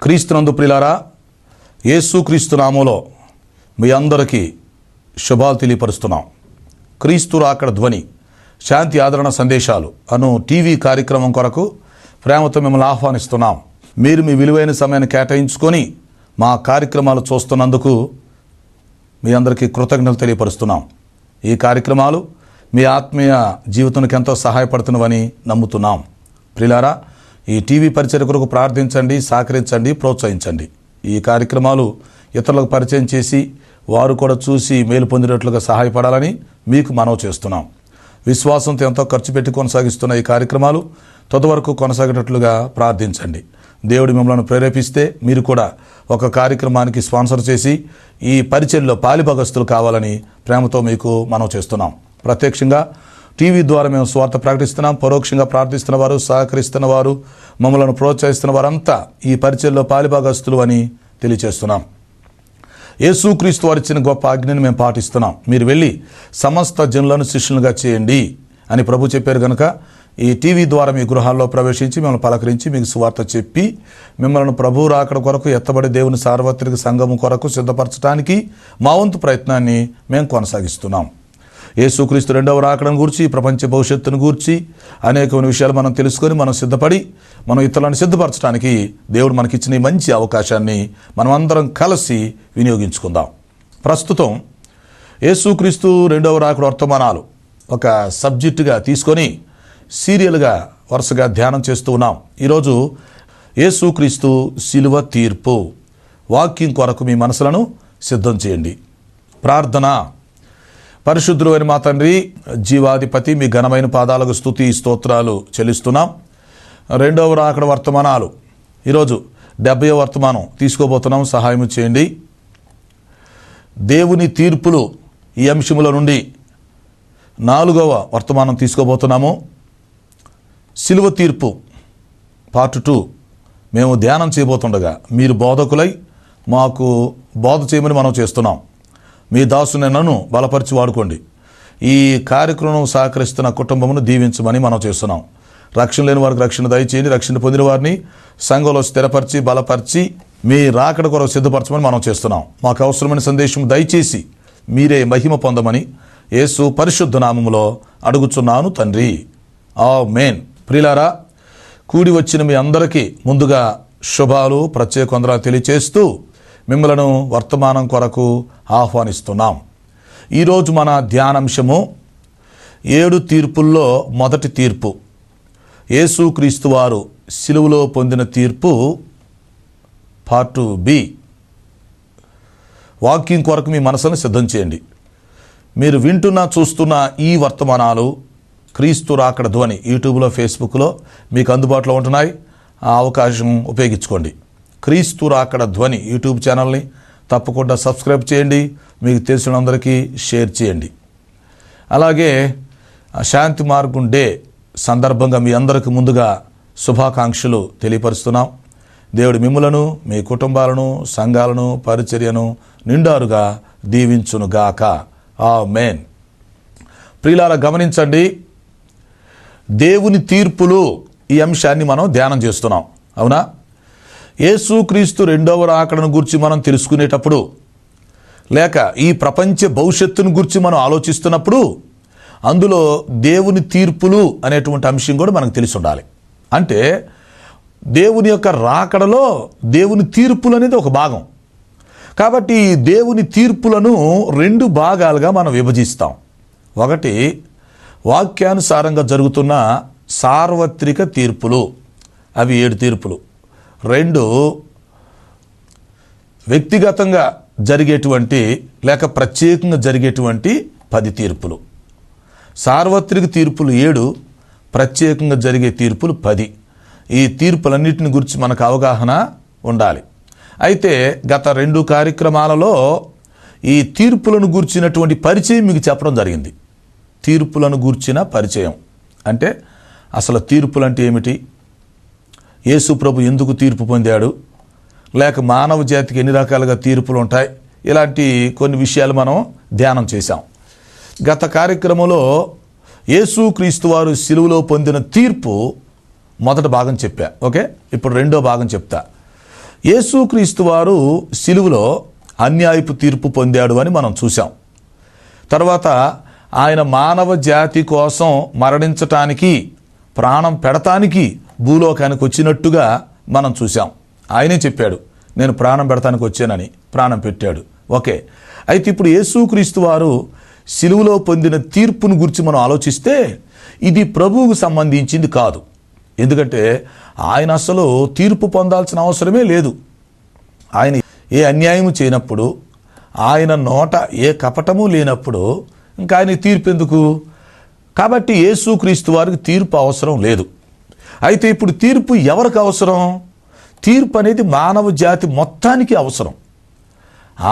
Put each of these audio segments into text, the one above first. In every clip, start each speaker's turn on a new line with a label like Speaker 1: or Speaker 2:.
Speaker 1: క్రీస్తునందు ప్రియులారా, యేసుక్రీస్తు నామములో మీ అందరికీ శుభాలు తెలియపరుస్తున్నాం. క్రీస్తు రాకడ ధ్వని శాంతి ఆదరణ సందేశాలు అను టీవీ కార్యక్రమం కొరకు ప్రేమతో మిమ్మల్ని ఆహ్వానిస్తున్నాం. మీరు మీ విలువైన సమయాన్ని కేటాయించుకొని మా కార్యక్రమాలు చూస్తున్నందుకు మీ అందరికీ కృతజ్ఞతలు తెలియపరుస్తున్నాం. ఈ కార్యక్రమాలు మీ ఆత్మీయ జీవితానికి ఎంతో సహాయపడుతున్నవని నమ్ముతున్నాం. ప్రియులారా, ఈ టీవీ పరిచర్య కొరకు ప్రార్థించండి, సహకరించండి, ప్రోత్సహించండి. ఈ కార్యక్రమాలు ఇతరులకు పరిచయం చేసి వారు కూడా చూసి మేలు పొందినట్లుగా సహాయపడాలని మీకు మనవి చేస్తున్నాం. విశ్వాసంతో ఎంతో ఖర్చు పెట్టి కొనసాగిస్తున్న ఈ కార్యక్రమాలు తొదవరకు కొనసాగేటట్లుగా ప్రార్థించండి. దేవుడు మిమ్మల్ని ప్రేరేపిస్తే మీరు కూడా ఒక కార్యక్రమానికి స్పాన్సర్ చేసి ఈ పరిచర్యలో పాలిభాగస్తులు కావాలని ప్రేమతో మీకు మనవి చేస్తున్నాం. ప్రత్యక్షంగా టీవీ ద్వారా మేము స్వార్థ ప్రకటిస్తున్నాం. పరోక్షంగా ప్రార్థిస్తున్న వారు, సహకరిస్తున్న వారు, మమ్మల్ని ప్రోత్సహిస్తున్న వారంతా ఈ పరిచర్యలో పాలిభాగస్తులు అని తెలియచేస్తున్నాం. యేసుక్రీస్తు వారు ఇచ్చిన గొప్ప ఆజ్ఞని మేము పాటిస్తున్నాం. మీరు వెళ్ళి సమస్త జనులను శిష్యులుగా చేయండి అని ప్రభు చెప్పారు కనుక ఈ టీవీ ద్వారా మీ గృహాల్లో ప్రవేశించి మిమ్మల్ని పలకరించి మీకు సువార్త చెప్పి మిమ్మల్ని ప్రభు రాకడ కొరకు ఎత్తబడి దేవుని సార్వత్రిక సంఘము కొరకు సిద్ధపరచడానికి మా వంతు ప్రయత్నాన్ని మేము కొనసాగిస్తున్నాం. యేసుక్రీస్తు రెండవ రాకడను గూర్చి, ప్రపంచ భవిష్యత్తును గూర్చి అనేకమైన విషయాలు మనం తెలుసుకొని మనం సిద్ధపడి మనం ఇతరులను సిద్ధపరచడానికి దేవుడు మనకిచ్చిన ఈ మంచి అవకాశాన్ని మనం అందరం కలిసి వినియోగించుకుందాం. ప్రస్తుతం యేసుక్రీస్తు రెండవ రాకడ వర్తమానాలు ఒక సబ్జెక్టుగా తీసుకొని సీరియల్గా వరుసగా ధ్యానం చేస్తూ ఉన్నాం. ఈరోజు యేసుక్రీస్తు శిలువ తీర్పు వాక్యం కొరకు మీ మనసులను సిద్ధం చేయండి. ప్రార్థన. పరిశుద్ధులు అయిన మా తండ్రి, జీవాధిపతి, మీ ఘనమైన పాదాలకు స్తుతి స్తోత్రాలు చెల్లిస్తున్నాం. రెండవ రాకడ వర్తమానాలు ఈరోజు 70వ వర్తమానం తీసుకోబోతున్నాం. సహాయం చేయండి. దేవుని తీర్పులు ఈ అంశముల నుండి 4వ వర్తమానం తీసుకోబోతున్నాము. శిలువ తీర్పు పార్ట్ 2 మేము ధ్యానం చేయబోతుండగా మీరు బోధకులై మాకు బోధ చేయమని మనం చేస్తున్నాం. మీ దాసుని నన్ను బలపరిచి వాడుకోండి. ఈ కార్యక్రమం సహకరిస్తున్న కుటుంబమును దీవించమని మనం చేస్తున్నాం. రక్షణ లేని వారికి రక్షణ దయచేయండి. రక్షణ పొందిన వారిని సంఘంలో స్థిరపరిచి బలపరిచి మీ రాకడ కొరకు సిద్ధపరచమని మనం చేస్తున్నాం. మాకు అవసరమైన సందేశం దయచేసి మీరే మహిమ పొందమని యేసు పరిశుద్ధ నామములో అడుగుచున్నాను తండ్రి, ఆమేన్. ప్రియులారా, కూడి వచ్చిన మీ అందరికీ ముందుగా శుభాలు, ప్రత్యేక వందనాలు తెలియచేస్తూ మిమ్మలను వర్తమానం కొరకు ఆహ్వానిస్తున్నాం. ఈరోజు మన ధ్యానాంశము 7 తీర్పుల్లో మొదటి తీర్పు, యేసుక్రీస్తు వారు శిలువలో పొందిన తీర్పు పార్ట్ బి. వాక్యం కొరకు మీ మనసును సిద్ధం చేయండి. మీరు వింటున్న చూస్తున్న ఈ వర్తమానాలు క్రీస్తు రాకడ ధ్వని యూట్యూబ్లో, ఫేస్బుక్లో మీకు అందుబాటులో ఉంటున్నాయి. ఆ అవకాశం ఉపయోగించుకోండి. క్రీస్తు రాకడ ధ్వని యూట్యూబ్ ఛానల్ని తప్పకుండా సబ్స్క్రైబ్ చేయండి. మీకు తెలిసిన అందరికీ షేర్ చేయండి. అలాగే శాంతి మార్గం డే సందర్భంగా మీ అందరికి ముందుగా శుభాకాంక్షలు తెలియపరుస్తున్నాం. దేవుడు మిమ్ములను, మీ కుటుంబాలను, సంఘాలను, పరిచర్యను నిండారుగా దీవించునుగాక. ఆమేన్. ప్రియులారా, గమనించండి, దేవుని తీర్పులు ఈ అంశాన్ని మనం ధ్యానం చేస్తున్నాం. అవునా? యేసుక్రీస్తు రెండవ రాకడను గురించి మనం తెలుసుకునేటప్పుడు, లేక ఈ ప్రపంచ భవిష్యత్తును గురించి మనం ఆలోచిస్తున్నప్పుడు అందులో దేవుని తీర్పులు అనేటువంటి అంశం కూడా మనకు తెలిసి ఉండాలి. అంటే దేవుని యొక్క రాకడలో దేవుని తీర్పులు అనేది ఒక భాగం. కాబట్టి దేవుని తీర్పులను 2 భాగాలుగా మనం విభజిస్తాం. ఒకటి వాక్యానుసారంగా జరుగుతున్న సార్వత్రిక తీర్పులు, అవి 7 తీర్పులు. 2 వ్యక్తిగతంగా జరిగేటువంటి లేక ప్రత్యేకంగా జరిగేటువంటి 10 తీర్పులు. సార్వత్రిక తీర్పులు 7, ప్రత్యేకంగా జరిగే తీర్పులు 10. ఈ తీర్పులన్నిటిని గురించి మనకు అవగాహన ఉండాలి. అయితే గత 2 కార్యక్రమాలలో ఈ తీర్పులను గూర్చినటువంటి పరిచయం మీకు చెప్పడం జరిగింది. తీర్పులను గూర్చిన పరిచయం అంటే అసలు తీర్పులు అంటే ఏమిటి, యేసు ప్రభు ఎందుకు తీర్పు పొందాడు, లేక మానవ జాతికి ఎన్ని రకాలుగా తీర్పులు ఉంటాయి, ఇలాంటి కొన్ని విషయాలు మనం ధ్యానం చేశాం. గత కార్యక్రమంలో యేసుక్రీస్తు వారు శిలువలో పొందిన తీర్పు మొదటి భాగం చెప్పా. ఓకే, ఇప్పుడు రెండో భాగం చెప్తా. యేసుక్రీస్తు వారు సిలువలో అన్యాయపు తీర్పు పొందాడు అని మనం చూసాం. తర్వాత ఆయన మానవ జాతి కోసం మరణించటానికి, ప్రాణం పెడతానికి భూలోకానికి వచ్చినట్టుగా మనం చూసాం. ఆయనే చెప్పాడు, నేను ప్రాణం పెడతానికి వచ్చానని. ప్రాణం పెట్టాడు. ఓకే. అయితే ఇప్పుడు యేసుక్రీస్తు వారు సిలువలో పొందిన తీర్పును గురించి మనం ఆలోచిస్తే ఇది ప్రభువుకు సంబంధించింది కాదు. ఎందుకంటే ఆయన అసలు తీర్పు పొందాల్సిన అవసరమే లేదు. ఆయన ఏ అన్యాయము చేయనప్పుడు, ఆయన నోట ఏ కపటము లేనప్పుడు ఇంకా ఆయన తీర్పు ఎందుకు? కాబట్టి యేసుక్రీస్తు వారికి తీర్పు అవసరం లేదు. అయితే ఇప్పుడు తీర్పు ఎవరికి అవసరం? తీర్పు అనేది మానవ జాతి మొత్తానికి అవసరం.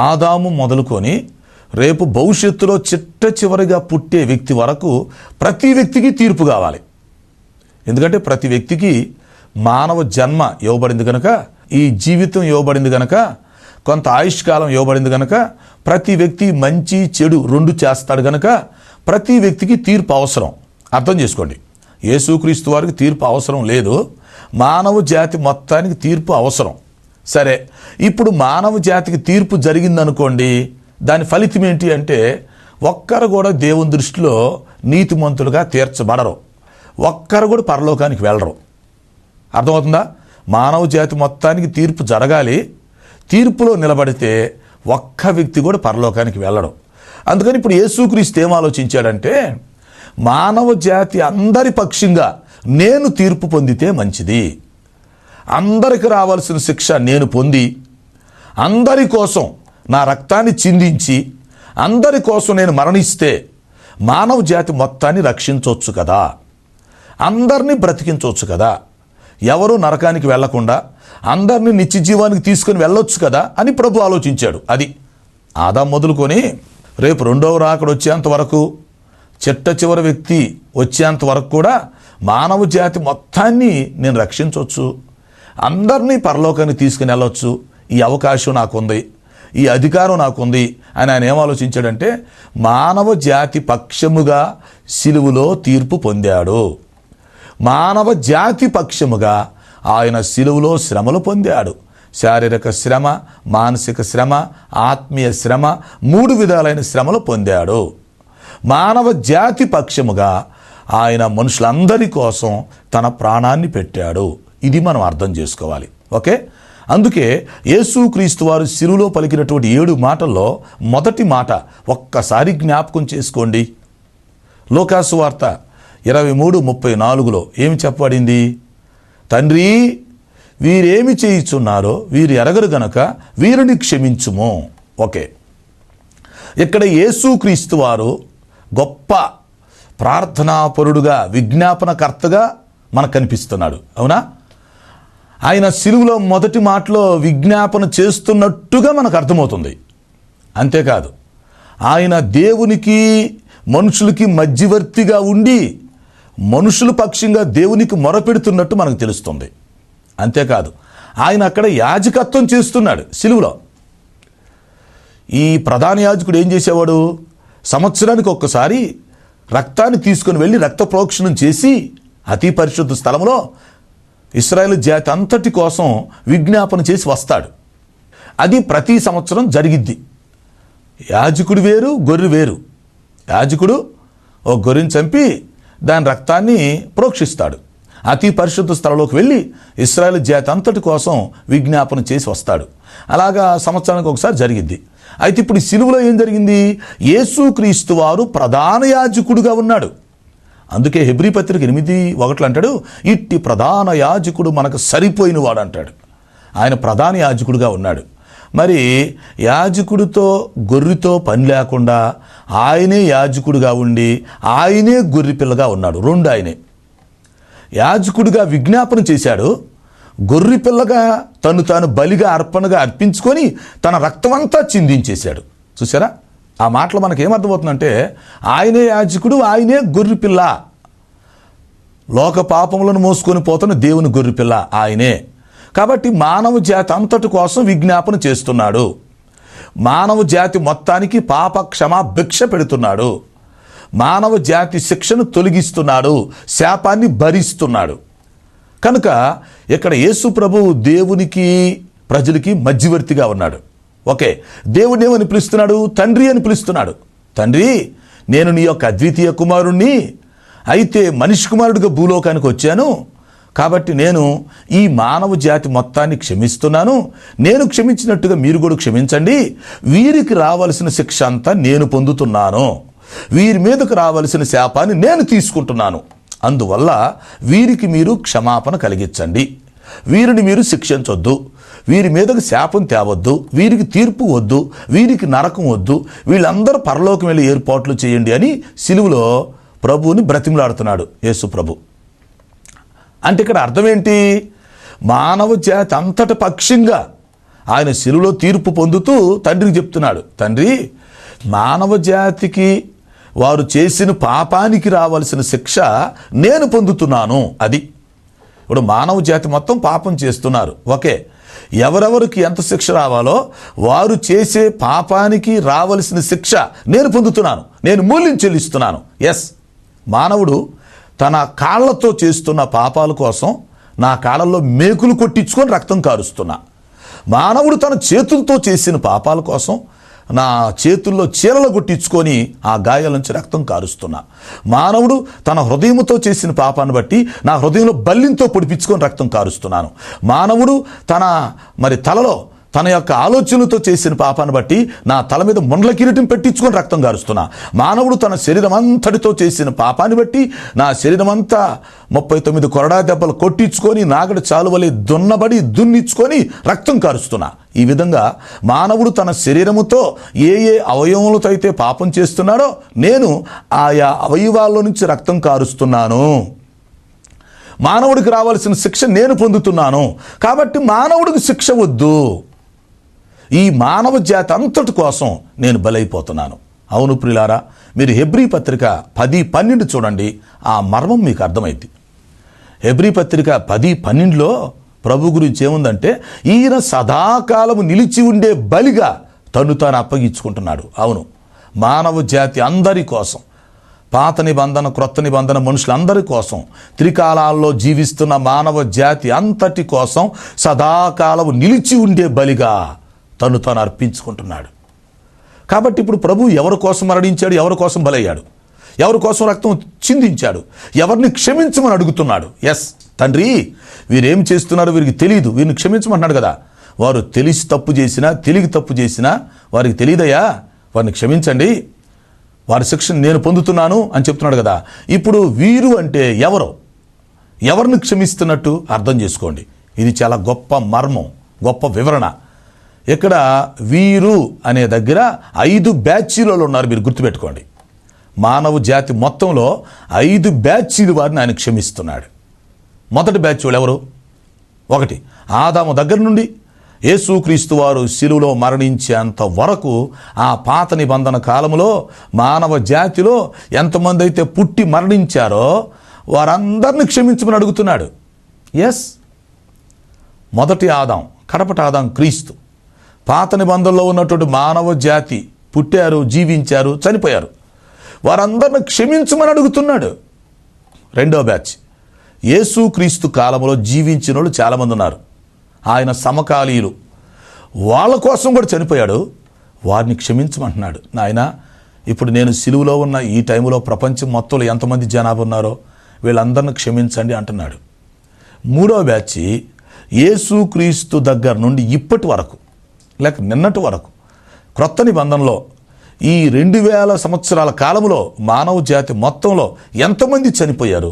Speaker 1: ఆదాము మొదలుకొని రేపు భవిష్యత్తులో చిట్ట చివరిగా పుట్టే వ్యక్తి వరకు ప్రతి వ్యక్తికి తీర్పు కావాలి. ఎందుకంటే ప్రతి వ్యక్తికి మానవ జన్మ ఇవ్వబడింది కనుక, ఈ జీవితం ఇవ్వబడింది కనుక, కొంత ఆయుష్కాలం ఇవ్వబడింది కనుక, ప్రతి వ్యక్తి మంచి చెడు రెండు చేస్తాడు కనుక ప్రతి వ్యక్తికి తీర్పు అవసరం. అర్థం చేసుకోండి, యేసుక్రీస్తు వారికి తీర్పు అవసరం లేదు, మానవ జాతి మొత్తానికి తీర్పు అవసరం. సరే, ఇప్పుడు మానవ జాతికి తీర్పు జరిగిందనుకోండి, దాని ఫలితం ఏంటి అంటే ఒక్కరు కూడా దేవుని దృష్టిలో నీతిమంతులుగా తీర్చబడరు, ఒక్కరు కూడా పరలోకానికి వెళ్ళరు. అర్థమవుతుందా? మానవ జాతి మొత్తానికి తీర్పు జరగాలి. తీర్పులో నిలబడితే ఒక్క వ్యక్తి కూడా పరలోకానికి వెళ్ళడు. అందుకని ఇప్పుడు యేసుక్రీస్తు ఏం ఆలోచించాడంటే, మానవ జాతి అందరి పక్షంగా నేను తీర్పు పొందితే మంచిది, అందరికి రావాల్సిన శిక్ష నేను పొంది, అందరి కోసం నా రక్తాన్ని చిందించి, అందరి కోసం నేను మరణిస్తే మానవ జాతి మొత్తాన్ని రక్షించవచ్చు కదా, అందరినీ బ్రతికించవచ్చు కదా, ఎవరు నరకానికి వెళ్లకుండా అందరినీ నిత్య జీవానికి తీసుకుని వెళ్ళొచ్చు కదా అని ప్రభు ఆలోచించాడు. అది ఆదాం మొదలుకొని రేపు రెండవ రాకడ వచ్చేంత వరకు, చిట్ట చివరి వ్యక్తి వచ్చేంత వరకు కూడా మానవ జాతి మొత్తాన్ని నేను రక్షించవచ్చు, అందరినీ పరలోకానికి తీసుకుని వెళ్ళొచ్చు, ఈ అవకాశం నాకుంది, ఈ అధికారం నాకుంది అని ఆయన ఏం ఆలోచించాడంటే మానవ జాతి పక్షముగా సిలువలో తీర్పు పొందాడు. మానవ జాతి పక్షముగా ఆయన సిలువలో శ్రమలు పొందాడు. శారీరక శ్రమ, మానసిక శ్రమ, ఆత్మీయ శ్రమ, 3 విధాలైన శ్రమలు పొందాడు. మానవ జాతి పక్షముగా ఆయన మనుషులందరి కోసం తన ప్రాణాన్ని పెట్టాడు. ఇది మనం అర్థం చేసుకోవాలి. ఓకే. అందుకే యేసుక్రీస్తు వారు సిలువలో పలికినటువంటి 7 మాటల్లో మొదటి మాట ఒక్కసారి జ్ఞాపకం చేసుకోండి. లూకాసు వార్త 23:34లో ఏమి చెప్పబడింది? తండ్రి, వీరేమి చేయుచున్నారో వీరు ఎరగరు గనక వీరిని క్షమించుము. ఓకే. ఇక్కడ యేసుక్రీస్తు వారు గొప్ప ప్రార్థనాపరుడుగా, విజ్ఞాపనకర్తగా మనకు కనిపిస్తున్నాడు. అవునా? ఆయన సిలువలో మొదటి మాటలో విజ్ఞాపన చేస్తున్నట్టుగా మనకు అర్థమవుతుంది. అంతేకాదు, ఆయన దేవునికి మనుషులకి మధ్యవర్తిగా ఉండి మనుషుల పక్షంగా దేవునికి మొరపెడుతున్నట్టు మనకు తెలుస్తుంది. అంతేకాదు, ఆయన అక్కడ యాజకత్వం చేస్తున్నాడు సిలువలో. ఈ ప్రధాన యాజకుడు ఏం చేసేవాడు? సంవత్సరానికి ఒక్కసారి రక్తాన్ని తీసుకుని వెళ్ళి రక్త ప్రోక్షణం చేసి అతి పరిశుద్ధ స్థలంలో ఇశ్రాయేలు జాతి అంతటి కోసం విజ్ఞాపన చేసి వస్తాడు. అది ప్రతి సంవత్సరం జరిగిద్ది. యాజకుడు వేరు, గొర్రె వేరు. యాజకుడు ఓ గొర్రెని చంపి దాని రక్తాన్ని ప్రోక్షిస్తాడు. అతి పరిశుద్ధ స్థలంలోకి వెళ్ళి ఇశ్రాయేలు జాతి అంతటి కోసం విజ్ఞాపన చేసి వస్తాడు. అలాగా సంవత్సరానికి ఒకసారి జరిగిద్ది. అయితే ఇప్పుడు సిలువలో ఏం జరిగింది? యేసుక్రీస్తు వారు ప్రధాన యాజకుడుగా ఉన్నాడు. అందుకే హెబ్రీ పత్రిక 8:1 అంటాడు, ఇట్టి ప్రధాన యాజకుడు మనకు సరిపోయిన వాడు అంటాడు. ఆయన ప్రధాన యాజకుడుగా ఉన్నాడు. మరి యాజకుడితో గొర్రెతో పని లేకుండా ఆయనే యాజకుడిగా ఉండి ఆయనే గొర్రె పిల్లగా ఉన్నాడు. 2 ఆయనే యాజకుడిగా విజ్ఞాపన చేశాడు, గొర్రె పిల్లగా తను తాను బలిగా అర్పణగా అర్పించుకొని తన రక్తమంతా చిందించేశాడు. చూసారా? ఆ మాటలు మనకేమర్థమవుతుందంటే ఆయనే యాజకుడు, ఆయనే గొర్రె పిల్ల, లోక పాపములను మోసుకొని పోతున్న దేవుని గొర్రె పిల్ల ఆయనే. కాబట్టి మానవ జాతి అంతటి కోసం విజ్ఞాపన చేస్తున్నాడు. మానవ జాతి మొత్తానికి పాప క్షమాభిక్ష పెడుతున్నాడు. మానవ జాతి శిక్షను తొలగిస్తున్నాడు, శాపాన్ని భరిస్తున్నాడు. కనుక ఇక్కడ యేసు ప్రభువు దేవునికి ప్రజలకి మధ్యవర్తిగా ఉన్నాడు. ఓకే, దేవుడిని ఏమని పిలుస్తున్నాడు? తండ్రి అని పిలుస్తున్నాడు. తండ్రి, నేను నీ యొక్క అద్వితీయ కుమారుణ్ణి, అయితే మనిషి కుమారుడిగా భూలోకానికి వచ్చాను, కాబట్టి నేను ఈ మానవ జాతి మొత్తాన్ని క్షమిస్తున్నాను. నేను క్షమించినట్టుగా మీరు కూడా క్షమించండి. వీరికి రావాల్సిన శిక్ష అంతా నేను పొందుతున్నాను, వీరి మీదకు రావాల్సిన శాపాన్ని నేను తీసుకుంటున్నాను. అందువల్ల వీరికి మీరు క్షమాపణ కలిగించండి, వీరిని మీరు శిక్షించొద్దు, వీరి మీదకు శాపం తేవద్దు, వీరికి తీర్పు వద్దు, వీరికి నరకం వద్దు, వీళ్ళందరూ పరలోకం వెళ్ళి ఏర్పాట్లు చేయండి అని సిలువలో ప్రభువుని బ్రతిమలాడుతున్నాడు యేసు ప్రభు. అంటే ఇక్కడ అర్థం ఏంటి? మానవ జాతి అంతటి పక్షంగా ఆయన సిలువలో తీర్పు పొందుతూ తండ్రికి చెప్తున్నాడు, తండ్రి, మానవ జాతికి వారు చేసిన పాపానికి రావాల్సిన శిక్ష నేను పొందుతున్నాను. అది ఇప్పుడు మానవ జాతి మొత్తం పాపం చేస్తున్నారు. ఓకే, ఎవరెవరికి ఎంత శిక్ష రావాలో వారు చేసే పాపానికి రావలసిన శిక్ష నేను పొందుతున్నాను, నేను మూల్యం చెల్లిస్తున్నాను. ఎస్, మానవుడు తన కాళ్లతో చేస్తున్న పాపాల కోసం నా కాళ్ళల్లో మేకులు కొట్టించుకొని రక్తం కారుస్తున్నా. మానవుడు తన చేతులతో చేసిన పాపాల కోసం నా చేతుల్లో చీరలు కొట్టించుకొని ఆ గాయాల నుంచి రక్తం కారుస్తున్నా. మానవుడు తన హృదయంతో చేసిన పాపాన్ని బట్టి నా హృదయంలో బల్లింతో పొడిపించుకొని రక్తం కారుస్తున్నాను. మానవుడు తన తలలో తన యొక్క ఆలోచనలతో చేసిన పాపాన్ని బట్టి నా తల మీద ముండ్ల కిరీటం పెట్టించుకొని రక్తం కారుస్తున్నా. మానవుడు తన శరీరం అంతటితో చేసిన పాపాన్ని బట్టి నా శరీరం అంతా 39 కొరడా దెబ్బలు కొట్టించుకొని నాగడి చాలువలే దున్నిచ్చుకొని రక్తం కారుస్తున్నా. ఈ విధంగా మానవుడు తన శరీరముతో ఏ ఏ అవయవములతో అయితే పాపం చేస్తున్నాడో నేను ఆయా అవయవాల్లో నుంచి రక్తం కారుస్తున్నాను. మానవుడికి రావాల్సిన శిక్ష నేను పొందుతున్నాను, కాబట్టి మానవుడికి శిక్ష వద్దు. ఈ మానవ జాతి అంతటి కోసం నేను బలైపోతున్నాను. అవును ప్రియులారా, మీరు హెబ్రీ పత్రిక 10:12 చూడండి, ఆ మర్మం మీకు అర్థమైంది. హెబ్రీ పత్రిక 10:12లో ప్రభు గురించి ఏముందంటే, ఈయన సదాకాలము నిలిచి ఉండే బలిగా తను తాను అప్పగించుకుంటున్నాడు. అవును, మానవ జాతి అందరి కోసం, పాత నిబంధన క్రొత్త నిబంధన మనుషులందరి కోసం, త్రికాలాల్లో జీవిస్తున్న మానవ జాతి అంతటి కోసం సదాకాలము నిలిచి ఉండే బలిగా తను తాను అర్పించుకుంటున్నాడు. కాబట్టి ఇప్పుడు ప్రభు ఎవరి కోసం మరణించాడు, ఎవరి కోసం బలయ్యాడు, ఎవరి కోసం రక్తం చిందించాడు, ఎవరిని క్షమించమని అడుగుతున్నాడు. ఎస్, తండ్రి, వీరేం చేస్తున్నారో వీరికి తెలియదు, వీరిని క్షమించమంటున్నాడు కదా. వారు తెలిసి తప్పు చేసినా తెలియక తప్పు చేసినా వారికి తెలియదయ్యా, వారిని క్షమించండి, వారి శిక్షను నేను పొందుతున్నాను అని చెప్తున్నాడు కదా. ఇప్పుడు వీరు అంటే ఎవరిని క్షమిస్తున్నట్టు అర్థం చేసుకోండి. ఇది చాలా గొప్ప మర్మం, గొప్ప వివరణ. ఇక్కడ వీరు అనే దగ్గర 5 బ్యాచీలలో ఉన్నారు, మీరు గుర్తుపెట్టుకోండి. మానవ జాతి మొత్తంలో 5 బ్యాచీలు వారిని ఆయన క్షమిస్తున్నాడు. మొదటి బ్యాచ్ వాళ్ళు ఎవరు? 1, ఆదాము దగ్గర నుండి యేసుక్రీస్తు వారు శిలువలో మరణించేంత వరకు ఆ పాత నిబంధన కాలంలో మానవ జాతిలో ఎంతమంది అయితే పుట్టి మరణించారో వారందరిని క్షమించమని అడుగుతున్నాడు. ఎస్, మొదటి ఆదాం, కడపటి ఆదాం క్రీస్తు. పాత నిబంధనలో ఉన్నటువంటి మానవ జాతి పుట్టారు, జీవించారు, చనిపోయారు, వారందరిని క్షమించమని అడుగుతున్నాడు. రెండో బ్యాచ్, యేసుక్రీస్తు కాలంలో జీవించిన వాళ్ళు చాలామంది ఉన్నారు, ఆయన సమకాలీయులు, వాళ్ళ కోసం కూడా చనిపోయాడు, వారిని క్షమించమంటున్నాడు. నాయన, ఇప్పుడు నేను సిలువలో ఉన్న ఈ టైంలో ప్రపంచం మొత్తంలో ఎంతమంది జనాభా ఉన్నారో వీళ్ళందరిని క్షమించండి అంటున్నాడు. మూడో బ్యాచ్, యేసుక్రీస్తు దగ్గర నుండి ఇప్పటి వరకు లేక నిన్నటి వరకు క్రొత్త నిబంధనలో ఈ 2000 సంవత్సరాల కాలంలో మానవ జాతి మొత్తంలో ఎంతమంది చనిపోయారు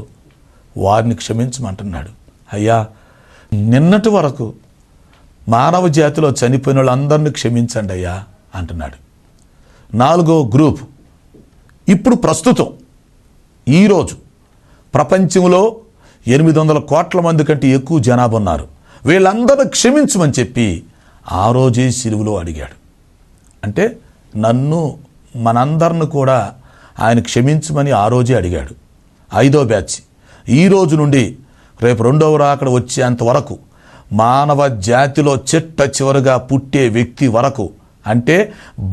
Speaker 1: వారిని క్షమించమంటున్నాడు. అయ్యా, నిన్నటి వరకు మానవ జాతిలో చనిపోయిన వాళ్ళందరినీ క్షమించండి అయ్యా అంటున్నాడు. 4వ గ్రూప్, ఇప్పుడు ప్రస్తుతం ఈరోజు ప్రపంచంలో 800 కోట్ల మంది కంటే ఎక్కువ జనాభా ఉన్నారు, వీళ్ళందరినీ క్షమించమని చెప్పి ఆ రోజే సిలువలో అడిగాడు. అంటే నన్ను, మనందరిని కూడా ఆయన క్షమించమని ఆ రోజే అడిగాడు. 5వ బ్యాచ్, ఈ రోజు నుండి రేపు 2వ రాకడ వచ్చేంత వరకు మానవ జాతిలో చిట్ట చివరిగా పుట్టే వ్యక్తి వరకు, అంటే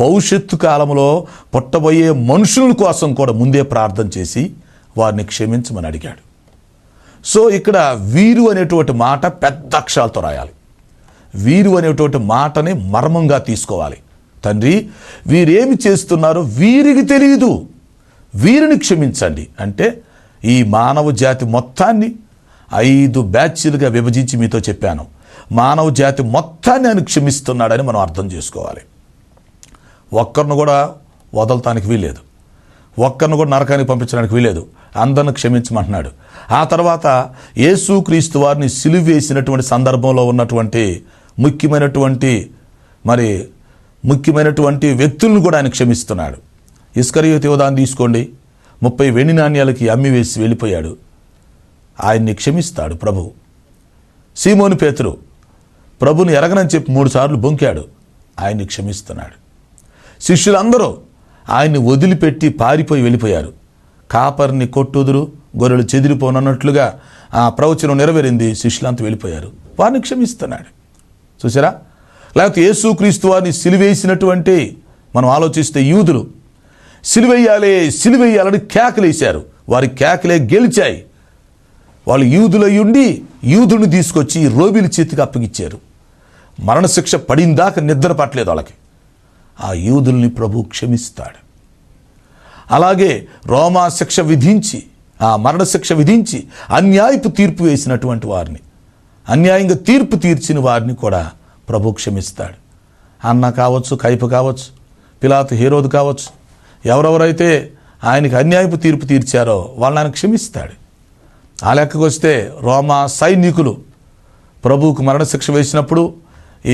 Speaker 1: భవిష్యత్తు కాలంలో పుట్టబోయే మనుషుల కోసం కూడా ముందే ప్రార్థన చేసి వారిని క్షమించమని అడిగాడు. సో ఇక్కడ వీరు అనేటువంటి మాట పెద్ద అక్షరాలతో రాయాలి. వీరు అనేటువంటి మాటని మర్మంగా తీసుకోవాలి. తండ్రి, వీరేమి చేస్తున్నారో వీరికి తెలియదు, వీరిని క్షమించండి అంటే ఈ మానవ జాతి మొత్తాన్ని 5 బ్యాచ్లుగా విభజించి మీతో చెప్పాను. మానవ జాతి మొత్తాన్ని ఆయన క్షమిస్తున్నాడని మనం అర్థం చేసుకోవాలి. ఒక్కరిని కూడా వదలటానికి వీలేదు, ఒక్కరిని కూడా నరకానికి పంపించడానికి వీలేదు, అందరిని క్షమించమంటున్నాడు. ఆ తర్వాత యేసుక్రీస్తు వారిని సిలువ వేసినటువంటి సందర్భంలో ఉన్నటువంటి ముఖ్యమైనటువంటి వ్యక్తులను కూడా ఆయన క్షమిస్తున్నాడు. ఇస్కరియోతు యోధాన్ని తీసుకోండి, 30 వెండి నాణ్యాలకి అమ్మి వేసి వెళ్ళిపోయాడు, ఆయన్ని క్షమిస్తాడు ప్రభు. సీమోను పేతురు ప్రభుని ఎరగనని చెప్పి 3 సార్లు బొంకాడు, ఆయన్ని క్షమిస్తున్నాడు. శిష్యులందరూ ఆయన్ని వదిలిపెట్టి పారిపోయి వెళ్ళిపోయారు. కాపరిని కొట్టుదురు, గొర్రెలు చెదిరిపోనన్నట్లుగా ఆ ప్రవచనం నెరవేరింది, శిష్యులంతా వెళ్ళిపోయారు, వారిని క్షమిస్తున్నాడు. చూసారా? లేకపోతే యేసుక్రీస్తు వారిని సిలువేసినటువంటి మనం ఆలోచిస్తే యూదులు సిలువేయాలని కేకలేశారు, వారి కేకలే గెలిచాయి. వాళ్ళు యూదులయ్యుండి యూదుని తీసుకొచ్చి రోబీల చేతికి అప్పగిచ్చారు. మరణశిక్ష పడిందాక నిద్ర పట్టలేదు వాళ్ళకి. ఆ యూదుల్ని ప్రభు క్షమిస్తాడు. అలాగే రోమా శిక్ష విధించి, ఆ మరణశిక్ష విధించి అన్యాయపు తీర్పు వేసినటువంటి వారిని, అన్యాయంగా తీర్పు తీర్చిన వారిని కూడా ప్రభు క్షమిస్తాడు. అన్న కావచ్చు, కైప కావచ్చు, పిలాతు, హేరోదు కావచ్చు, ఎవరెవరైతే ఆయనకి అన్యాయపు తీర్పు తీర్చారో వాళ్ళని ఆయన క్షమిస్తాడు. ఆ లెక్కకు వస్తే రోమా సైనికులు ప్రభువుకు మరణశిక్ష వేసినప్పుడు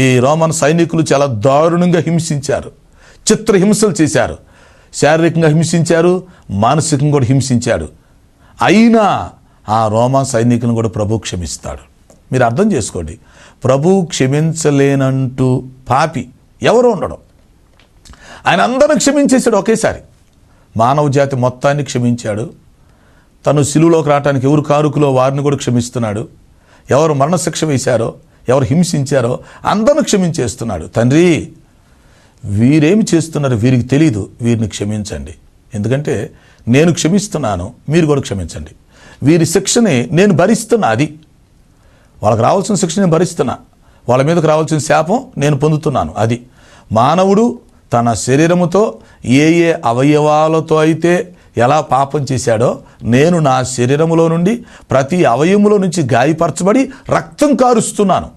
Speaker 1: ఈ రోమన్ సైనికులు చాలా దారుణంగా హింసించారు, చిత్రహింసలు చేశారు, శారీరకంగా హింసించారు, మానసికంగా కూడా హింసించాడు. అయినా ఆ రోమా సైనికులను కూడా ప్రభు క్షమిస్తాడు. మీరు అర్థం చేసుకోండి, ప్రభు క్షమించలేనంటూ పాపి ఎవరు ఉండడం. ఆయన అందరిని క్షమించేశాడు ఒకేసారి. మానవ జాతి మొత్తాన్ని క్షమించాడు. తను సిలువలోకి రావడానికి ఎవరు కారుకులో వారిని కూడా క్షమిస్తున్నాడు. ఎవరు మరణశిక్ష వేశారో, ఎవరు హింసించారో అందరిని క్షమించేస్తున్నాడు. తండ్రి, వీరేమి చేస్తున్నారో వీరికి తెలీదు, వీరిని క్షమించండి. ఎందుకంటే నేను క్షమిస్తున్నాను, మీరు కూడా క్షమించండి. వీరి శిక్షని నేను భరిస్తున్నా, అది వాళ్ళకి రావాల్సిన శిక్ష నేను భరిస్తున్నా, వాళ్ళ మీదకి రావాల్సిన శాపం నేను పొందుతున్నాను. అది మానవుడు తన శరీరముతో ఏ అవయవాలతో అయితే ఎలా పాపం చేశాడో, నేను నా శరీరములో నుండి ప్రతి అవయములో నుంచి గాయపరచబడి రక్తం కారుస్తున్నాను.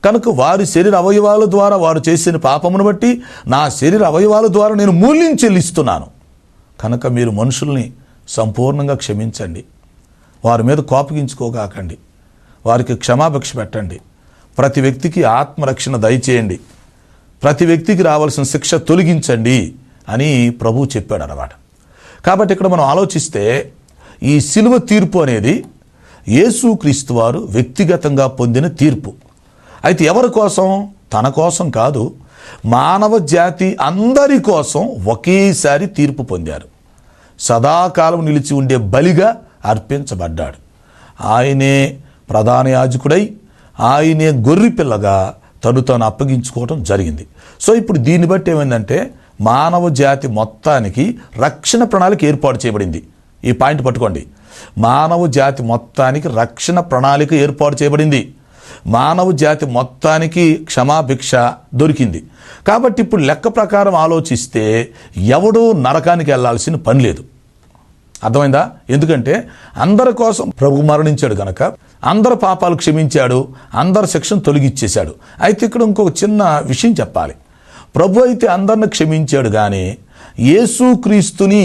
Speaker 1: కనుక వారి శరీర అవయవాల ద్వారా వారు చేసిన పాపమును బట్టి నా శరీర అవయవాల ద్వారా నేను మూల్యం చెల్లిస్తున్నాను. కనుక మీరు మనుషుల్ని సంపూర్ణంగా క్షమించండి, వారి మీద కోపగించుకోగాకండి, వారికి క్షమాభిక్ష పెట్టండి, ప్రతి వ్యక్తికి ఆత్మరక్షణ దయచేయండి, ప్రతి వ్యక్తికి రావాల్సిన శిక్ష తొలగించండి అని ప్రభువు చెప్పాడు అన్నమాట. కాబట్టి ఇక్కడ మనం ఆలోచిస్తే ఈ సిలువ తీర్పు అనేది యేసుక్రీస్తు వారు వ్యక్తిగతంగా పొందిన తీర్పు. అయితే ఎవరి కోసం? తన కోసం కాదు, మానవ జాతి అందరి కోసం ఒకేసారి తీర్పు పొందారు. సదాకాలం నిలిచి ఉండే బలిగా అర్పించబడ్డాడు. ఆయనే ప్రధాన యాజకుడై, ఆయనే గొర్రె పిల్లగా తను అప్పగించుకోవడం జరిగింది. సో ఇప్పుడు దీన్ని బట్టి ఏమైందంటే మానవ జాతి మొత్తానికి రక్షణ ప్రణాళిక ఏర్పాటు చేయబడింది. ఈ పాయింట్ పట్టుకోండి, మానవ జాతి మొత్తానికి రక్షణ ప్రణాళిక ఏర్పాటు చేయబడింది. మానవ జాతి మొత్తానికి క్షమాభిక్ష దొరికింది. కాబట్టి ఇప్పుడు లెక్క ప్రకారం ఆలోచిస్తే ఎవడూ నరకానికి వెళ్ళాల్సిన పని లేదు. అర్థమైందా? ఎందుకంటే అందరి కోసం ప్రభు మరణించాడు కనుక అందరి పాపాలు క్షమించాడు, అందరి శిక్షను తొలగిచ్చేశాడు. అయితే ఇక్కడ ఇంకొక చిన్న విషయం చెప్పాలి. ప్రభు అయితే అందరిని క్షమించాడు, కానీ యేసుక్రీస్తుని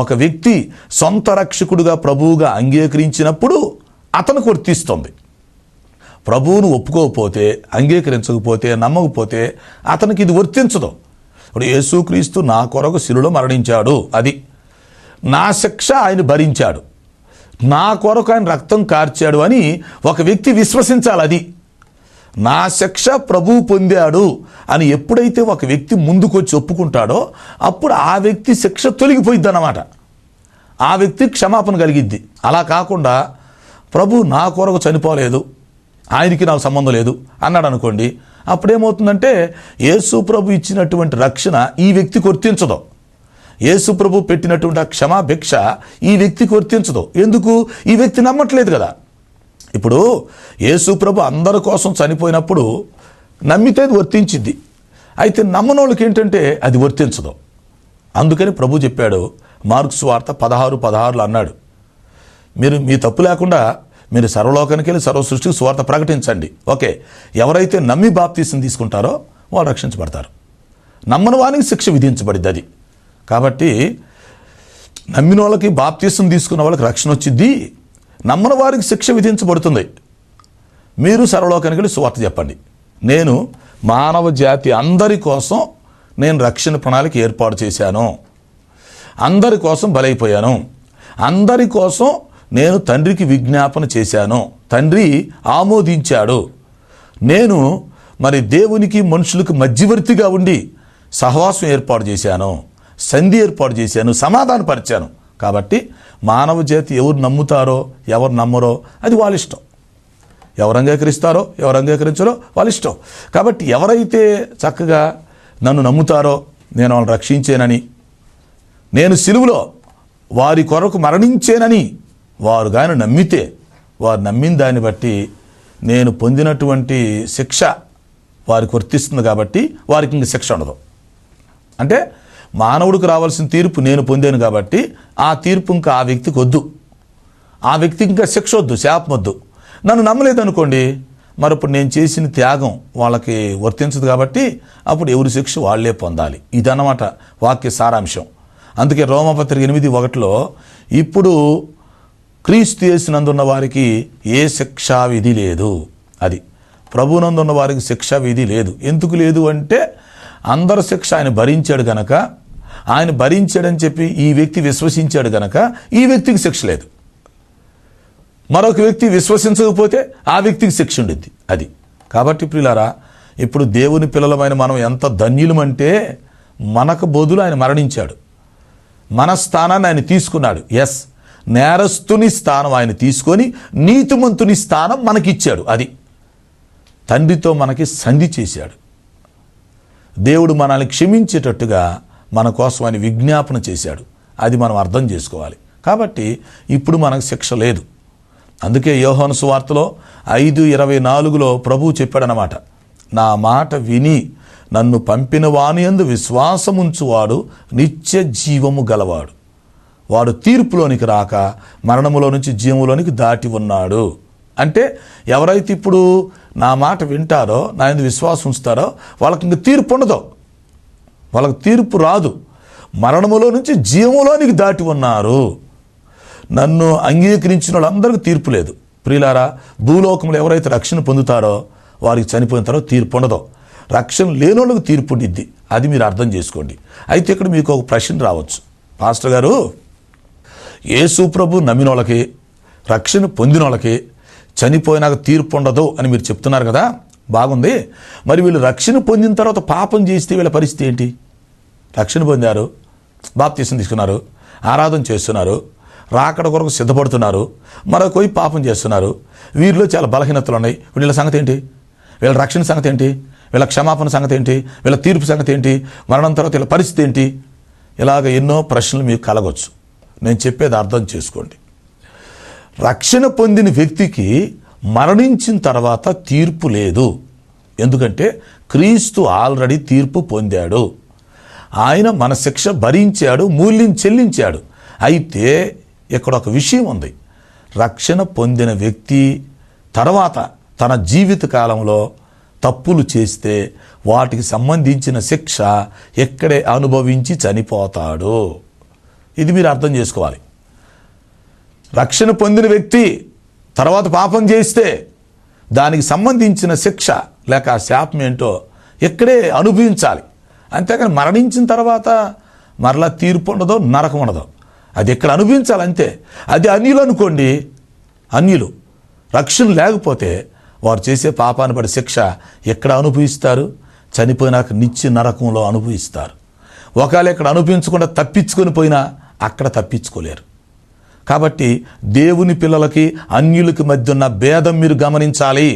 Speaker 1: ఒక వ్యక్తి సొంత రక్షకుడుగా ప్రభువుగా అంగీకరించినప్పుడు అతనికి వర్తిస్తుంది. ప్రభువును ఒప్పుకోకపోతే, అంగీకరించకపోతే, నమ్మకపోతే అతనికి ఇది వర్తించదు. ఇప్పుడు యేసుక్రీస్తు నా కొరకు శిలువలో మరణించాడు, అది నా శిక్ష ఆయన భరించాడు, నా కొరకు ఆయన రక్తం కార్చాడు అని ఒక వ్యక్తి విశ్వసించాలి. అది నా శిక్ష ప్రభువు పొందాడు అని ఎప్పుడైతే ఒక వ్యక్తి ముందుకొచ్చి ఒప్పుకుంటాడో అప్పుడు ఆ వ్యక్తి శిక్ష తొలగిపోయిద్ది అన్నమాట. ఆ వ్యక్తి క్షమాపణ కలిగిద్ది. అలా కాకుండా ప్రభు నా కొరకు చనిపోలేదు, ఆయనకి నాకు సంబంధం లేదు అన్నాడు అనుకోండి, అప్పుడేమవుతుందంటే యేసు ప్రభు ఇచ్చినటువంటి రక్షణ ఈ వ్యక్తికి వర్తించదు. యేసు ప్రభు పెట్టినటువంటి ఆ క్షమాభిక్ష ఈ వ్యక్తికి వర్తించదు. ఎందుకు? ఈ వ్యక్తి నమ్మట్లేదు కదా. ఇప్పుడు యేసు ప్రభు అందరి కోసం చనిపోయినప్పుడు నమ్మితే అది వర్తించింది. అయితే నమ్మనోళ్ళకి ఏంటంటే అది వర్తించదు. అందుకని ప్రభు చెప్పాడు, మార్కు సువార్త 16:16 అన్నాడు, మీరు మీ తప్పు లేకుండా మీరు సర్వలోకానికి వెళ్ళి సర్వ సృష్టికి సువార్త ప్రకటించండి. ఓకే, ఎవరైతే నమ్మి బాప్తీసం తీసుకుంటారో వాళ్ళు రక్షించబడతారు. నమ్మని వానికి శిక్ష విధించబడింది అది. కాబట్టి నమ్మిన వాళ్ళకి బాప్తీసం తీసుకున్న వాళ్ళకి రక్షణ వచ్చింది, నమ్మని వారికి శిక్ష విధించబడుతుంది. మీరు సర్వలోకానికి వెళ్ళి సువార్త చెప్పండి. నేను మానవ జాతి అందరి కోసం నేను రక్షణ ప్రణాళిక ఏర్పాటు చేశాను, అందరి కోసం బలైపోయాను, అందరి కోసం నేను తండ్రికి విజ్ఞాపన చేశాను, తండ్రి ఆమోదించాడు. నేను మరి దేవునికి మనుషులకు మధ్యవర్తిగా ఉండి సహవాసం ఏర్పాటు చేశాను, సంధి ఏర్పాటు చేశాను, సమాధానపరిచాను. కాబట్టి మానవ జాతి ఎవరు నమ్ముతారో ఎవరు నమ్మరో అది వాళ్ళ ఇష్టం. ఎవరు అంగీకరిస్తారో ఎవరు అంగీకరించారో వాళ్ళ ఇష్టం. కాబట్టి ఎవరైతే చక్కగా నన్ను నమ్ముతారో నేను వాళ్ళని రక్షించేనని, నేను సిలువలో వారి కొరకు మరణించేనని వారు కానీ నమ్మితే, వారు నమ్మిన దాన్ని బట్టి నేను పొందినటువంటి శిక్ష వారికి వర్తిస్తుంది. కాబట్టి వారికి ఇంక శిక్ష ఉండదు. అంటే మానవుడికి రావాల్సిన తీర్పు నేను పొందాను కాబట్టి ఆ తీర్పు ఇంకా ఆ వ్యక్తికి వద్దు, ఆ వ్యక్తికి ఇంకా శిక్ష వద్దు, శాపం వద్దు. నన్ను నమ్మలేదనుకోండి, మరి ఇప్పుడు నేను చేసిన త్యాగం వాళ్ళకి వర్తించదు. కాబట్టి అప్పుడు ఎవరి శిక్ష వాళ్ళే పొందాలి. ఇదన్నమాట వాక్య సారాంశం. అందుకే రోమపత్రిక 8:1 ఇప్పుడు క్రీస్తు యేసునందున్న వారికి ఏ శిక్షా విధి లేదు. అది ప్రభునందున్న వారికి శిక్షా విధి లేదు. ఎందుకు లేదు అంటే అందరి శిక్ష ఆయన భరించాడు గనక, ఆయన భరించాడని చెప్పి ఈ వ్యక్తి విశ్వసించాడు గనక ఈ వ్యక్తికి శిక్ష లేదు. మరొక వ్యక్తి విశ్వసించకపోతే ఆ వ్యక్తికి శిక్ష ఉండిద్ది. అది కాబట్టి ప్రియులారా, ఇప్పుడు దేవుని పిల్లలమైన మనం ఎంత ధన్యులమంటే మనకు బదులు ఆయన మరణించాడు, మన స్థానాన్ని ఆయన తీసుకున్నాడు. ఎస్, నేరస్తుని స్థానం ఆయన తీసుకొని నీతిమంతుని స్థానం మనకిచ్చాడు. అది తండ్రితో మనకి సంధి చేశాడు. దేవుడు మనల్ని క్షమించేటట్టుగా మన కోసం ఆయన విజ్ఞాపన చేశాడు. అది మనం అర్థం చేసుకోవాలి. కాబట్టి ఇప్పుడు మనకు శిక్ష లేదు. అందుకే యోహాను సువార్తలో 5:24 ప్రభువు చెప్పాడనమాట, నా మాట విని నన్ను పంపిన వాని యందు విశ్వాసముంచువాడు నిత్య జీవము గలవాడు, వాడు తీర్పులోనికి రాక మరణములో నుంచి జీవములోనికి దాటి ఉన్నాడు. అంటే ఎవరైతే ఇప్పుడు నా మాట వింటారో, నా యందు విశ్వాసం ఉంచుతారో వాళ్ళకి ఇంక తీర్పు ఉండదు, వాళ్ళకి తీర్పు రాదు. మరణములో నుంచి జీవములోనికి దాటి ఉన్నారు. నన్ను అంగీకరించిన వాళ్ళందరికీ తీర్పు లేదు. ప్రియులారా, భూలోకంలో ఎవరైతే రక్షణ పొందుతారో వారికి చనిపోయిన తర్వాత తీర్పు ఉండదు. రక్షణ లేని వాళ్ళకి తీర్పు ఉండిద్ది. అది మీరు అర్థం చేసుకోండి. అయితే ఇక్కడ మీకు ఒక ప్రశ్న రావచ్చు, పాస్టర్ గారు, యేసు ప్రభు నమ్మిన వాళ్ళకి, రక్షణ పొందిన వాళ్ళకి చనిపోయినాక తీర్పు ఉండదు అని మీరు చెప్తున్నారు కదా, బాగుంది. మరి వీళ్ళు రక్షణ పొందిన తర్వాత పాపం చేస్తే వీళ్ళ పరిస్థితి ఏంటి? రక్షణ పొందారు, బాప్తీసం తీసుకున్నారు, ఆరాధన చేస్తున్నారు, రాకడ కొరకు సిద్ధపడుతున్నారు, మరొక పాపం చేస్తున్నారు. వీరిలో చాలా బలహీనతలు ఉన్నాయి. వీళ్ళ సంగతి ఏంటి? వీళ్ళ రక్షణ సంగతి ఏంటి? వీళ్ళ క్షమాపణ సంగతి ఏంటి? వీళ్ళ తీర్పు సంగతి ఏంటి? మరణం తర్వాత వీళ్ళ పరిస్థితి ఏంటి? ఇలాగ ఎన్నో ప్రశ్నలు మీకు కలగవచ్చు. నేను చెప్పేది అర్థం చేసుకోండి. రక్షణ పొందిన వ్యక్తికి మరణించిన తర్వాత తీర్పు లేదు. ఎందుకంటే క్రీస్తు ఆల్రెడీ తీర్పు పొందాడు. ఆయన మన శిక్ష భరించాడు, మూల్యం చెల్లించాడు. అయితే ఇక్కడ ఒక విషయం ఉంది. రక్షణ పొందిన వ్యక్తి తర్వాత తన జీవిత కాలంలో తప్పులు చేస్తే వాటికి సంబంధించిన శిక్ష ఎక్కడే అనుభవించి చనిపోతాడు. ఇది మీరు అర్థం చేసుకోవాలి. రక్షణ పొందిన వ్యక్తి తర్వాత పాపం చేస్తే దానికి సంబంధించిన శిక్ష లేక శాపం ఏంటో ఎక్కడే అనుభవించాలి. అంతేకాని మరణించిన తర్వాత మరలా తీర్పు ఉండదో, నరకం ఉండదో, అది ఎక్కడ అనుభవించాలంతే. అది అన్యులు అనుకోండి, అన్యులు రక్షణ లేకపోతే వారు చేసే పాపాన్ని పడి శిక్ష ఎక్కడ అనుభవిస్తారు? చనిపోయినాక నిత్య నరకంలో అనుభవిస్తారు. ఒకవేళ ఇక్కడ అనుభవించకుండా తప్పించుకొని పోయినా అక్కడ తప్పించుకోలేరు. కాబట్టి దేవుని పిల్లలకి అన్యులకి మధ్య ఉన్న భేదం మీరు గమనించాలి.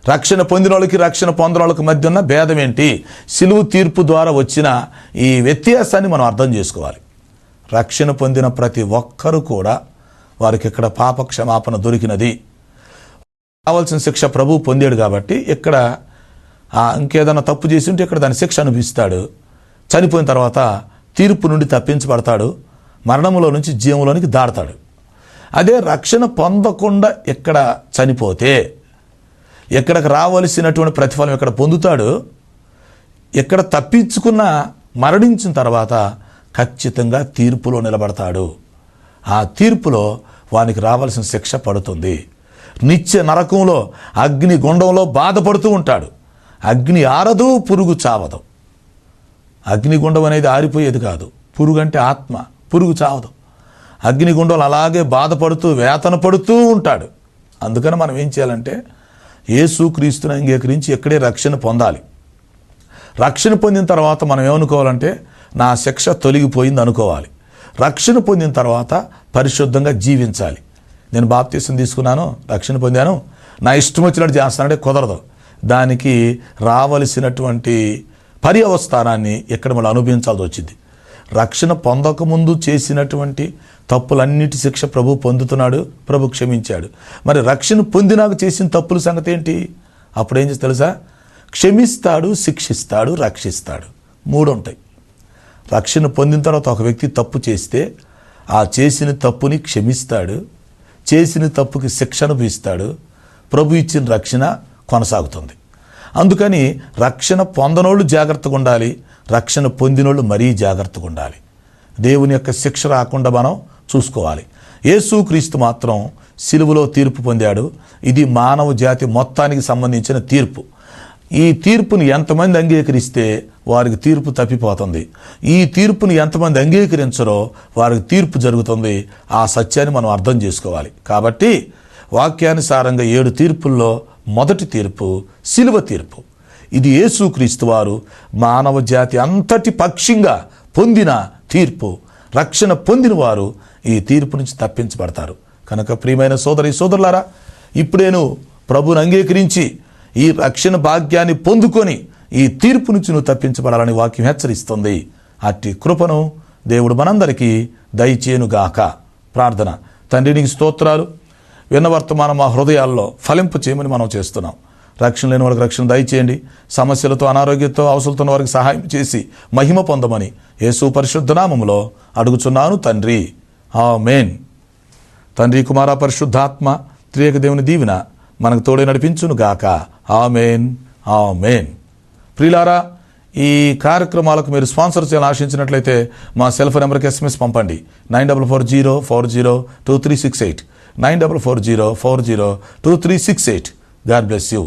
Speaker 1: రక్షణ పొందిన వాళ్ళకి రక్షణ పొందిన వాళ్ళకి మధ్య ఉన్న భేదం ఏంటి? సిలువ తీర్పు ద్వారా వచ్చిన ఈ వ్యత్యాసాన్ని మనం అర్థం చేసుకోవాలి. రక్షణ పొందిన ప్రతి ఒక్కరూ కూడా వారికి ఇక్కడ పాప క్షమాపణ దొరికినది. కావాల్సిన శిక్ష ప్రభువు పొందాడు కాబట్టి ఇక్కడ ఇంకేదైనా తప్పు చేసి ఉంటే ఇక్కడ దాని శిక్ష అనుభవిస్తాడు. చనిపోయిన తర్వాత తీర్పు నుండి తప్పించబడతాడు, మరణంలో నుంచి జీవంలోనికి దాడతాడు. అదే రక్షణ పొందకుండా ఎక్కడ చనిపోతే ఎక్కడికి రావలసినటువంటి ప్రతిఫలం ఎక్కడ పొందుతాడు. ఎక్కడ తప్పించుకున్న మరణించిన తర్వాత ఖచ్చితంగా తీర్పులో నిలబడతాడు. ఆ తీర్పులో వానికి రావాల్సిన శిక్ష పడుతుంది. నిత్య నరకంలో అగ్ని గుండంలో బాధపడుతూ ఉంటాడు. అగ్ని ఆరదు, పురుగు చావదు. అగ్నిగుండం అనేది ఆరిపోయేది కాదు. పురుగు అంటే ఆత్మ, పురుగు చావదు. అగ్నిగుండం అలాగే బాధపడుతూ వేతన పడుతూ ఉంటాడు. అందుకని మనం ఏం చేయాలంటే యేసుక్రీస్తుని అంగీకరించి ఇక్కడే రక్షణ పొందాలి. రక్షణ పొందిన తర్వాత మనం ఏమనుకోవాలంటే నా శిక్ష తొలగిపోయింది అనుకోవాలి. రక్షణ పొందిన తర్వాత పరిశుద్ధంగా జీవించాలి. నేను బాప్తీసం తీసుకున్నాను, రక్షణ పొందాను, నా ఇష్టం వచ్చినట్టు చేస్తానంటే కుదరదు. దానికి రావలసినటువంటి పర్యవస్థానాన్ని ఇక్కడ మనం అనుభవించాల్సి వచ్చింది. రక్షణ పొందకముందు చేసినటువంటి తప్పులన్నిటి శిక్ష ప్రభు పొందుతున్నాడు, ప్రభు క్షమించాడు. మరి రక్షణ పొందినాక చేసిన తప్పుల సంగతి ఏంటి? అప్పుడేం చేసి తెలుసా? క్షమిస్తాడు, శిక్షిస్తాడు, రక్షిస్తాడు. 3 ఉంటాయి. రక్షణ పొందిన తర్వాత ఒక వ్యక్తి తప్పు చేస్తే ఆ చేసిన తప్పుని క్షమిస్తాడు, చేసిన తప్పుకి శిక్ష అనుభవిస్తాడు, ప్రభు ఇచ్చిన రక్షణ కొనసాగుతుంది. అందుకని రక్షణ పొందనోళ్ళు జాగ్రత్తగా ఉండాలి, రక్షణ పొందినోళ్ళు మరీ జాగ్రత్తగా ఉండాలి. దేవుని యొక్క శిక్ష రాకుండా మనం చూసుకోవాలి. యేసుక్రీస్తు మాత్రం సిలువలో తీర్పు పొందాడు. ఇది మానవ జాతి మొత్తానికి సంబంధించిన తీర్పు. ఈ తీర్పుని ఎంతమంది అంగీకరిస్తే వారికి తీర్పు తప్పిపోతుంది. ఈ తీర్పుని ఎంతమంది అంగీకరించరో వారికి తీర్పు జరుగుతుంది. ఆ సత్యాన్ని మనం అర్థం చేసుకోవాలి. కాబట్టి వాక్యానుసారంగా 7 తీర్పుల్లో మొదటి తీర్పు సిలువ తీర్పు. ఇది యేసుక్రీస్తు వారు మానవ జాతి అంతటి పక్షంగా పొందిన తీర్పు. రక్షణ పొందిన వారు ఈ తీర్పు నుంచి తప్పించబడతారు. కనుక ప్రియమైన సోదరి సోదరులారా, ఇప్పుడేను ప్రభువుని అంగీకరించి ఈ రక్షణ భాగ్యాన్ని పొందుకొని ఈ తీర్పు నుంచి నువ్వు తప్పించబడాలని వాక్యం హెచ్చరిస్తుంది. అట్టి కృపను దేవుడు మనందరికీ దయచేయునుగాక. ప్రార్థన. తండ్రి, నీకు స్తోత్రాలు. విన్న వర్తమానం మా హృదయాల్లో ఫలింపు చేయమని మనం చేస్తున్నాం. రక్షణ లేని వారికి రక్షణ దయచేయండి. సమస్యలతో, అనారోగ్యంతో అవసరతున్న వారికి సహాయం చేసి మహిమ పొందమని యేసు పరిశుద్ధ నామములో అడుగుచున్నాను తండ్రి. ఆమేన్. తండ్రి, కుమార, పరిశుద్ధాత్మ త్రియేక దేవుని దీవెన మనకు తోడే నడిపించును గాక. ఆమేన్, ఆమేన్. ప్రియులారా, ఈ కార్యక్రమాలకు మీరు స్పాన్సర్ చేయాలని ఆశించినట్లయితే మా సెల్ ఫోన్ నెంబర్కి SMS పంపండి. 9440402368 9440402368. God bless you.